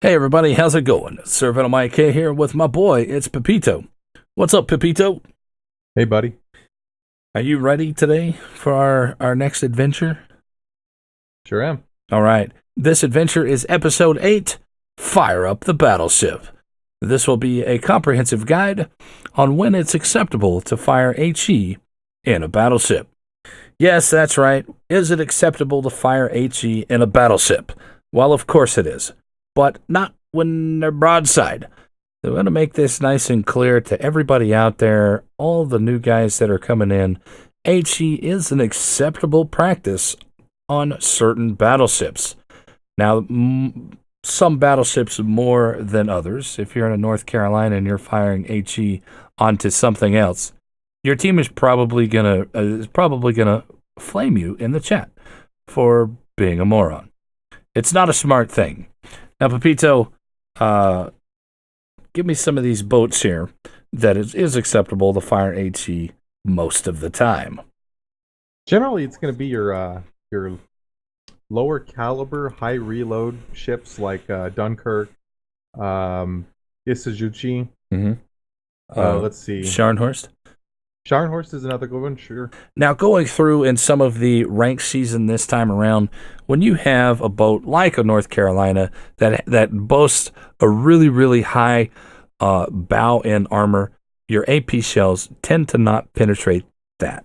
Hey everybody, how's it going? Sirvenomik here with my boy, it's Pepito. What's up, Pepito? Hey, buddy. Are you ready today for our next adventure? Sure am. All right, this adventure is episode 8, Fire Up the Battleship. This will be a comprehensive guide on when it's acceptable to fire HE in a battleship. Yes, that's right. Is it acceptable to fire HE in a battleship? Well, of course it is, but not when they're broadside. They want to make this nice and clear to everybody out there, all the new guys that are coming in. HE is an acceptable practice on certain battleships. Now, some battleships more than others. If you're in a North Carolina and you're firing HE onto something else, your team is probably gonna flame you in the chat for being a moron. It's not a smart thing. Now, Pepito, give me some of these boats here that it is acceptable to fire HE most of the time. Generally, it's going to be your lower caliber, high reload ships like Dunkirk, Isuzuchi. Mm-hmm. Let's see. Scharnhorst. Scharnhorst is another good one, sure. Now, going through in some of the rank season this time around, when you have a boat like a North Carolina that boasts a really, really high bow end armor, your AP shells tend to not penetrate that.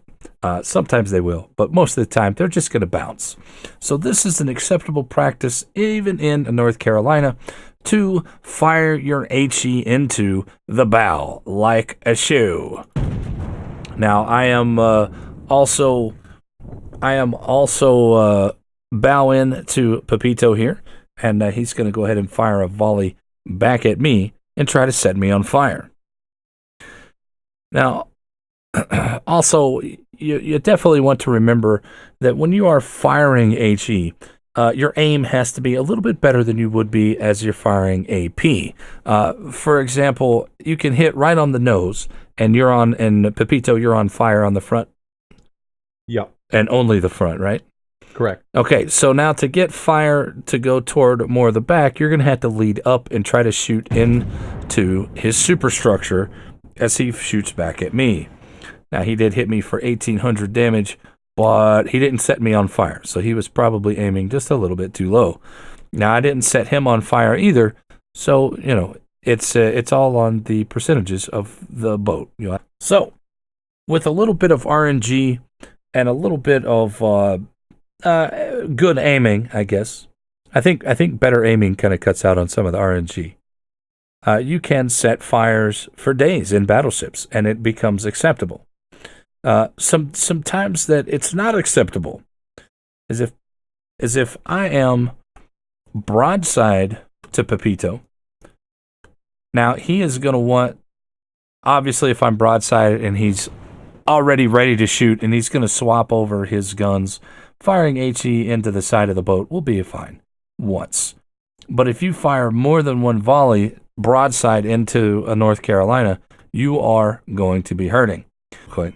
Sometimes they will, but most of the time they're just going to bounce. So this is an acceptable practice, even in North Carolina, to fire your HE into the bow like a shoe. Now, I am also bow in to Pepito here, and he's going to go ahead and fire a volley back at me and try to set me on fire. Now, also, you definitely want to remember that when you are firing HE, your aim has to be a little bit better than you would be as you're firing AP. For example, you can hit right on the nose, and Pepito, you're on fire on the front? Yep. And only the front, right? Correct. Okay, so now to get fire to go toward more of the back, you're going to have to lead up and try to shoot into his superstructure as he shoots back at me. Now, he did hit me for 1,800 damage, but he didn't set me on fire, so he was probably aiming just a little bit too low. Now, I didn't set him on fire either, so, it's all on the percentages of the boat. So, with a little bit of RNG and a little bit of good aiming, I guess. I think better aiming kind of cuts out on some of the RNG. You can set fires for days in battleships, and it becomes acceptable. Sometimes that it's not acceptable, as if I am broadside to Pepito. Now, he is going to want, obviously, if I'm broadside and he's already ready to shoot, and he's going to swap over his guns, firing HE into the side of the boat will be fine once. But if you fire more than one volley broadside into a North Carolina, you are going to be hurting. Okay.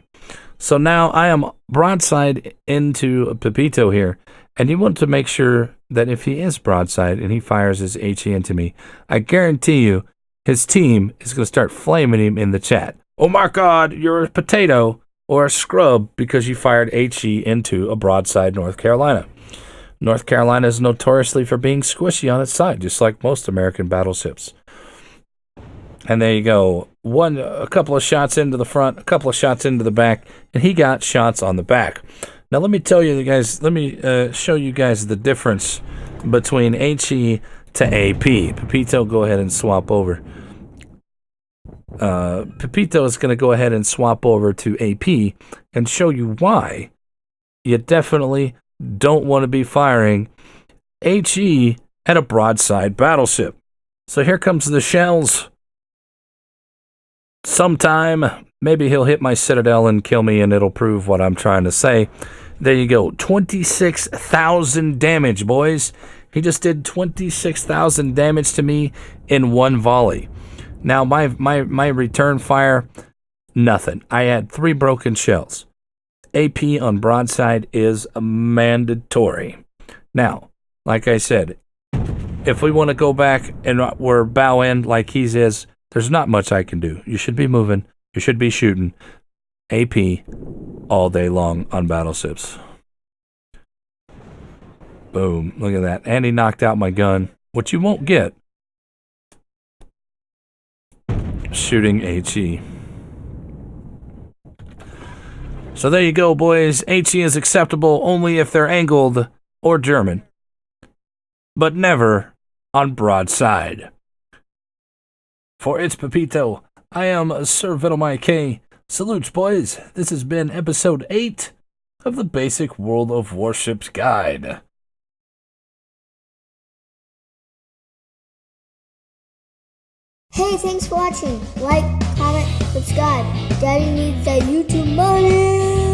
So now I am broadside into Pepito here, and you want to make sure that if he is broadside and he fires his HE into me, I guarantee you his team is going to start flaming him in the chat. Oh my God, you're a potato or a scrub because you fired HE into a broadside North Carolina. North Carolina is notoriously for being squishy on its side, just like most American battleships. And there you go. A couple of shots into the front, a couple of shots into the back, and he got shots on the back. Now let me tell you guys, let me show you guys the difference between HE to AP. Pepito, go ahead and swap over. Pepito is going to go ahead and swap over to AP and show you why you definitely don't want to be firing HE at a broadside battleship. So here comes the shells. Sometime, maybe he'll hit my citadel and kill me, and it'll prove what I'm trying to say. There you go. 26,000 damage, boys. He just did 26,000 damage to me in one volley. Now, my return fire, nothing. I had 3 broken shells. AP on broadside is mandatory. Now, like I said, if we want to go back and we're bow in like he's is, there's not much I can do. You should be moving. You should be shooting AP all day long on battleships. Boom. Look at that. And he knocked out my gun, which you won't get shooting HE. So there you go, boys. HE is acceptable only if they're angled or German, but never on broadside. For It's Pepito, I am sirvenomik. Salutes, boys. This has been episode 8 of the Basic World of Warships Guide. Hey, thanks for watching. Like, comment, subscribe. Daddy needs that YouTube money.